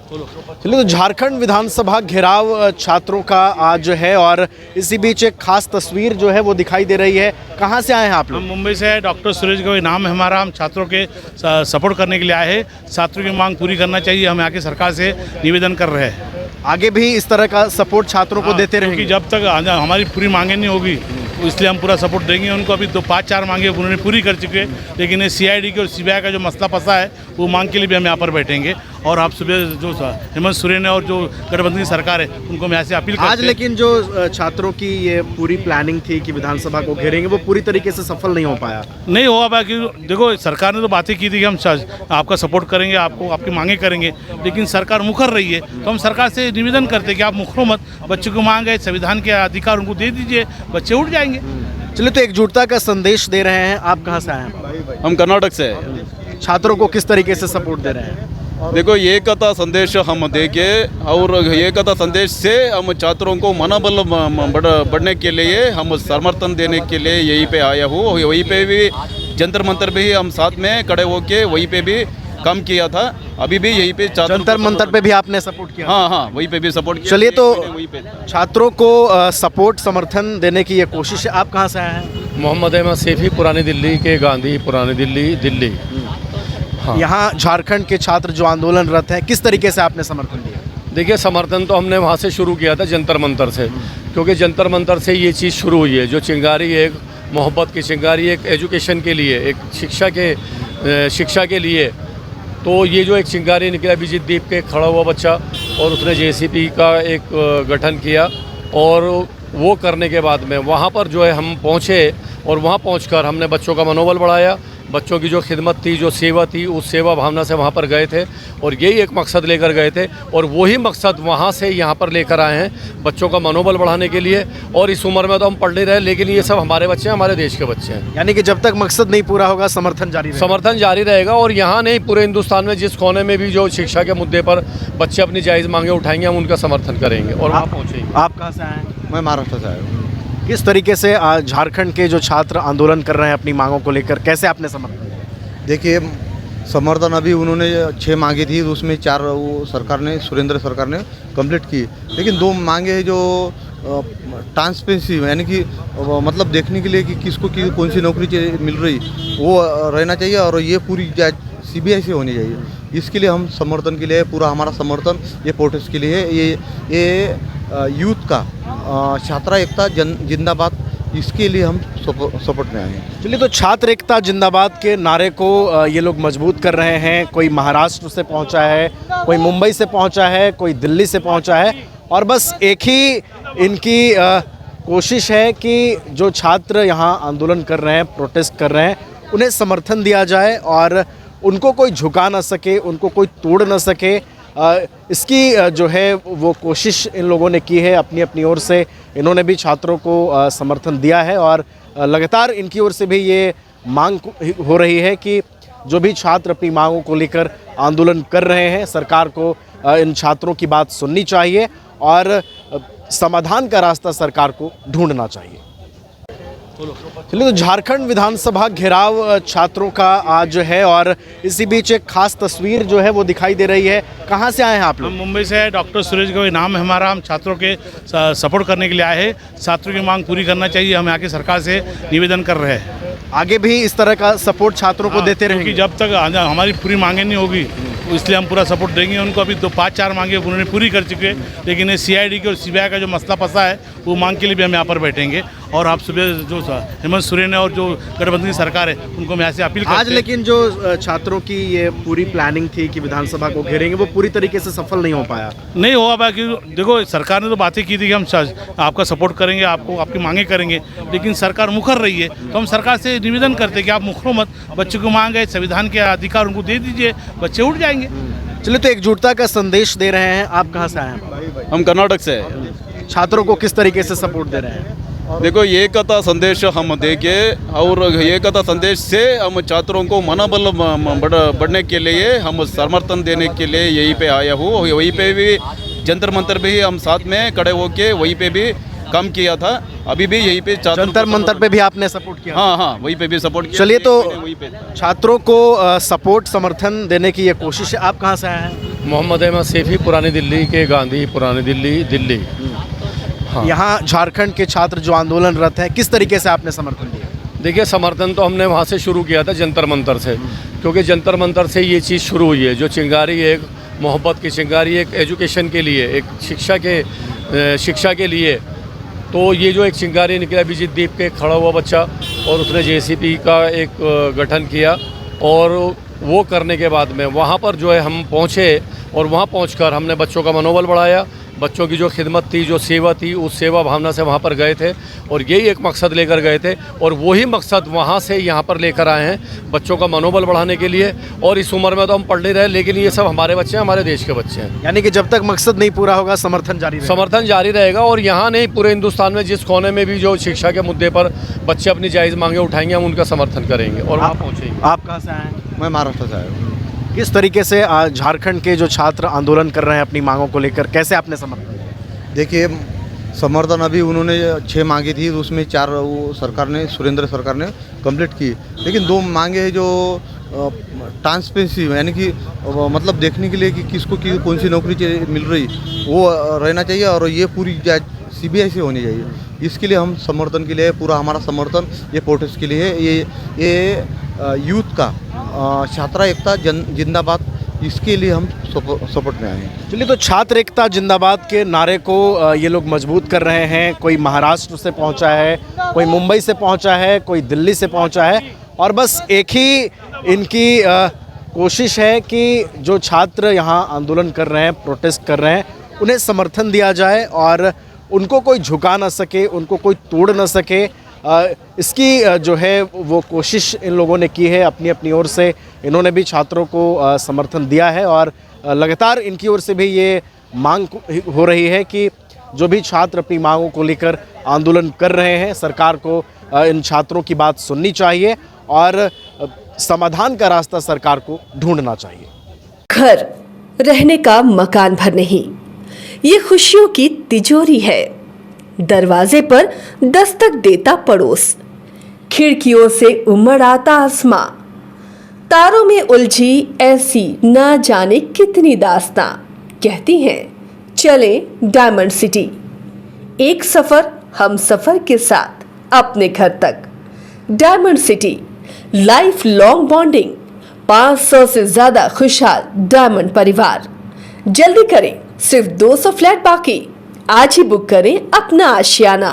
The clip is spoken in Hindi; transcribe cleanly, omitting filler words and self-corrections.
चलिए, तो झारखंड विधानसभा घेराव छात्रों का आज है और इसी बीच एक खास तस्वीर जो है वो दिखाई दे रही है। कहाँ से आए हैं आप हम लोग? मुंबई से है। डॉक्टर सुरेश गोयल नाम है हमारा। हम छात्रों के सपोर्ट करने के लिए आए हैं। छात्रों की मांग पूरी करना चाहिए, हम यहाँ की सरकार से निवेदन कर रहे हैं। आगे भी इस तरह का सपोर्ट छात्रों को देते क्योंकि रहेंगे? जब तक हमारी पूरी मांगें नहीं होगी इसलिए हम पूरा सपोर्ट देंगे उनको। अभी तो 5-4 मांगे उन्होंने पूरी कर चुके हैं, लेकिन ये CID की और CBI का जो मसला फंसा है वो मांग के लिए भी हम यहाँ पर बैठेंगे। और आप सुबह जो हेमंत सोरेन और जो गठबंधन की सरकार है उनको मैं ऐसे अपील करते आज लेकिन जो छात्रों की ये पूरी प्लानिंग थी कि विधानसभा को घेरेंगे, वो पूरी तरीके से सफल नहीं हो पाया। नहीं हुआ पाया कि देखो सरकार ने तो बातें की थी कि हम आपका सपोर्ट करेंगे, आपको आपकी मांगे करेंगे, लेकिन सरकार मुकर रही है। तो हम सरकार से निवेदन करते हैं कि आप मुखरो मत, बच्चों को मांग है, संविधान के अधिकार उनको दे दीजिए, बच्चे उठ जाएंगे। चलिए, तो एकजुटता का संदेश दे रहे हैं। आप कहाँ से आए हैं? हम कर्नाटक से हैं। छात्रों को किस तरीके से सपोर्ट दे रहे हैं? देखो, एकता संदेश हम देंगे और एकता संदेश से हम छात्रों को मनोबल बढ़ने के लिए हम समर्थन देने के लिए यहीं पे आया हूँ। वहीं पे भी जंतर मंतर भी हम साथ में खड़े होके वहीं पे भी काम किया था। अभी भी यहीं पे जंतर मंतर पे भी आपने सपोर्ट किया? हाँ, वहीं पे भी सपोर्ट किया। चलिए, तो वहीं पे था। छात्रों को सपोर्ट समर्थन देने की ये कोशिश है। आप कहाँ से आए हैं? मोहम्मद अहमद सैफी, पुरानी दिल्ली के गांधी, पुरानी दिल्ली। हाँ। यहाँ झारखंड के छात्र जो आंदोलनरत हैं, किस तरीके से आपने समर्थन दिया? देखिए, समर्थन तो हमने वहाँ से शुरू किया था, जंतर मंतर से, क्योंकि जंतर मंतर से ये चीज़ शुरू हुई है। जो चिंगारी है, एक मोहब्बत की चिंगारी, एक एजुकेशन के लिए, एक शिक्षा के लिए। तो ये जो एक चिंगारी निकला, अभिजीत दीप के खड़ा हुआ बच्चा, और उसने JCP का एक गठन किया, और वो करने के बाद में वहाँ पर जो है हम पहुँचे, और वहाँ पहुँचकर हमने बच्चों का मनोबल बढ़ाया। बच्चों की जो खिदमत थी, जो सेवा थी, उस सेवा भावना से वहाँ पर गए थे, और यही एक मकसद लेकर गए थे, और वही मकसद वहाँ से यहाँ पर लेकर आए हैं, बच्चों का मनोबल बढ़ाने के लिए। और इस उम्र में तो हम पढ़ नहीं रहे, लेकिन ये सब हमारे बच्चे हैं, हमारे देश के बच्चे हैं। यानी कि जब तक मकसद नहीं पूरा होगा, समर्थन जारी रहेगा। और यहाँ नहीं, पूरे हिंदुस्तान में जिस कोने में भी जो शिक्षा के मुद्दे पर बच्चे अपनी जायज़ मांगे उठाएंगे, हम उनका समर्थन करेंगे और वहाँ पहुँचेंगे। आप कहाँ से आए हैं? मैं महाराष्ट्र से आया हूँ। किस तरीके से झारखंड के जो छात्र आंदोलन कर रहे हैं अपनी मांगों को लेकर, कैसे आपने समर्थन दिया? देखिए, समर्थन अभी उन्होंने 6 मांगे थी, उसमें 4 वो सरकार ने, सुरेंद्र सरकार ने कंप्लीट की, लेकिन 2 मांगे हैं जो ट्रांसपेरेंसी, यानी कि मतलब देखने के लिए कि किसको कौन सी नौकरी मिल रही, वो रहना चाहिए, और ये पूरी CBI से होनी चाहिए। इसके लिए हम समर्थन के लिए, पूरा हमारा समर्थन ये प्रोटेस्ट के लिए है। ये यूथ का छात्र एकता जिंदाबाद, इसके लिए हम सपोर्ट में आए हैं। चलिए, तो छात्र एकता जिंदाबाद के नारे को ये लोग मजबूत कर रहे हैं। कोई महाराष्ट्र से पहुंचा है, कोई मुंबई से पहुंचा है, कोई दिल्ली से पहुंचा है, और बस एक ही इनकी कोशिश है कि जो छात्र यहाँ आंदोलन कर रहे हैं, प्रोटेस्ट कर रहे हैं, उन्हें समर्थन दिया जाए और उनको कोई झुका ना सके, उनको कोई तोड़ ना सके। इसकी जो है वो कोशिश इन लोगों ने की है अपनी अपनी ओर से। इन्होंने भी छात्रों को समर्थन दिया है, और लगातार इनकी ओर से भी ये मांग हो रही है कि जो भी छात्र अपनी मांगों को लेकर आंदोलन कर रहे हैं, सरकार को इन छात्रों की बात सुननी चाहिए और समाधान का रास्ता सरकार को ढूंढना चाहिए। चलिए, तो झारखंड विधानसभा घेराव छात्रों का आज है और इसी बीच एक खास तस्वीर जो है वो दिखाई दे रही है। कहाँ से आए हैं आप लोग? हम मुंबई से है। डॉक्टर सुरेश गोयल नाम है हमारा। हम छात्रों के सपोर्ट करने के लिए आए हैं। छात्रों की मांग पूरी करना चाहिए, हम यहाँ की सरकार से निवेदन कर रहे हैं। आगे भी इस तरह का सपोर्ट छात्रों को देते रहेंगे? क्योंकि जब तक हमारी पूरी मांगें नहीं होगी इसलिए हम पूरा सपोर्ट देंगे उनको। अभी तो 5-4 मांगे उन्होंने पूरी कर चुके हैं, लेकिन ये CID की और CBI का जो मसला फंसा है वो मांग के लिए भी हम यहाँ पर बैठेंगे। और आप सुबह जो हेमंत सोरेन और जो गठबंधन की सरकार है उनको मैं ऐसे अपील करते हैं। आज लेकिन जो छात्रों की ये पूरी प्लानिंग थी कि विधानसभा को घेरेंगे, वो पूरी तरीके से सफल नहीं हो पाया। नहीं हुआ पाया कि देखो सरकार ने तो बातें की थी कि हम आपका सपोर्ट करेंगे, आपको आपकी मांगे करेंगे, लेकिन सरकार मुकर रही है। तो हम सरकार से निवेदन करते हैं कि आप मुखरो मत, बच्चों को मांग है, संविधान के अधिकार उनको दे दीजिए, बच्चे उठ जाएंगे। चलिए, तो एकजुटता का संदेश दे रहे हैं। आप कहाँ से आए हैं? हम कर्नाटक से हैं। छात्रों को किस तरीके से सपोर्ट दे रहे हैं? देखो, एकता संदेश हम देंगे और एकता संदेश से हम छात्रों को मनोबल बढ़ने के लिए हम समर्थन देने के लिए यहीं पे आया हूँ। वहीं पे भी जंतर मंतर भी हम साथ में खड़े होके वहीं पे भी कम किया था। अभी भी यहीं पे छात्रों जंतर को मंतर support- पे भी आपने सपोर्ट किया। हाँ हाँ वहीं पे भी सपोर्ट किया। चलिए तो मैंने वहीं पे था। छात्रों को सपोर्ट समर्थन देने की ये कोशिश है। आप कहाँ से आए हैं? मोहम्मद अहमद सैफी, पुरानी दिल्ली के गांधी, पुरानी दिल्ली दिल्ली। हाँ। यहाँ झारखंड के छात्र जो आंदोलनरत हैं, किस तरीके से आपने समर्थन दिया? देखिए, समर्थन तो हमने वहाँ से शुरू किया था, जंतर मंतर से, क्योंकि जंतर मंतर से ये चीज़ शुरू हुई है। जो चिंगारी एक मोहब्बत की चिंगारी, एक एजुकेशन के लिए, एक शिक्षा के लिए। तो ये जो एक चिंगारी निकला, अभिजीत दीप के खड़ा हुआ बच्चा, और उसने जेसीपी का एक गठन किया, और वो करने के बाद में वहाँ पर जो है हम पहुँचे, और वहाँ पहुँचकर हमने बच्चों का मनोबल बढ़ाया। बच्चों की जो खिदमत थी, जो सेवा थी, उस सेवा भावना से वहाँ पर गए थे, और यही एक मकसद लेकर गए थे, और वही मकसद वहाँ से यहाँ पर लेकर आए हैं, बच्चों का मनोबल बढ़ाने के लिए। और इस उम्र में तो हम पढ़ नहीं रहे, लेकिन ये सब हमारे बच्चे हैं, हमारे देश के बच्चे हैं। यानी कि जब तक मकसद नहीं पूरा होगा, समर्थन जारी रहेगा। समर्थन जारी रहेगा, और यहाँ नहीं, पूरे हिंदुस्तान में जिस कोने में भी जो शिक्षा के मुद्दे पर बच्चे अपनी जायज़ मांगे उठाएंगे, हम उनका समर्थन करेंगे और वहाँ पहुँचेंगे। आप कहाँ से आए हैं? मैं महाराष्ट्र से आया हूँ। किस तरीके से झारखंड के जो छात्र आंदोलन कर रहे हैं अपनी मांगों को लेकर, कैसे आपने समर्थन दिया? देखिए, समर्थन अभी उन्होंने 6 मांगी थी, तो उसमें 4 वो सरकार ने, सुरेंद्र सरकार ने कंप्लीट की। लेकिन 2 मांगे हैं जो ट्रांसपेरेंसी, यानी कि मतलब देखने के लिए कि किसको कौन सी नौकरी मिल रही, वो रहना चाहिए, और ये पूरी CBI से होनी चाहिए। इसके लिए हम समर्थन के लिए, पूरा हमारा समर्थन ये प्रोटेस्ट के लिए है। ये यूथ का छात्रा एकता जिंदाबाद, इसके लिए हम सपोर्ट में आए हैं। चलिए, तो छात्र एकता जिंदाबाद के नारे को ये लोग मजबूत कर रहे हैं। कोई महाराष्ट्र से पहुंचा है, कोई मुंबई से पहुंचा है, कोई दिल्ली से पहुंचा है, और बस एक ही इनकी कोशिश है कि जो छात्र यहाँ आंदोलन कर रहे हैं, प्रोटेस्ट कर रहे हैं, उन्हें समर्थन दिया जाए और उनको कोई झुका ना सके, उनको कोई तोड़ ना सके। इसकी जो है वो कोशिश इन लोगों ने की है अपनी अपनी ओर से। इन्होंने भी छात्रों को समर्थन दिया है, और लगातार इनकी ओर से भी ये मांग हो रही है कि जो भी छात्र अपनी मांगों को लेकर आंदोलन कर रहे हैं, सरकार को इन छात्रों की बात सुननी चाहिए और समाधान का रास्ता सरकार को ढूंढना चाहिए। घर रहने का मकान भर नहीं, ये खुशियों की तिजोरी है। दरवाजे पर दस्तक देता पड़ोस, खिड़कियों से उमड़ आता आसमां, तारों में उलझी ऐसी ना जाने कितनी दास्तां। कहती हैं चले डायमंड सिटी, एक सफर हम सफर के साथ अपने घर तक। Diamond city, life long bonding, 500 से ज्यादा खुशहाल डायमंड परिवार। जल्दी करें, सिर्फ 200 फ्लैट बाकी। आज ही बुक करें अपना आशियाना।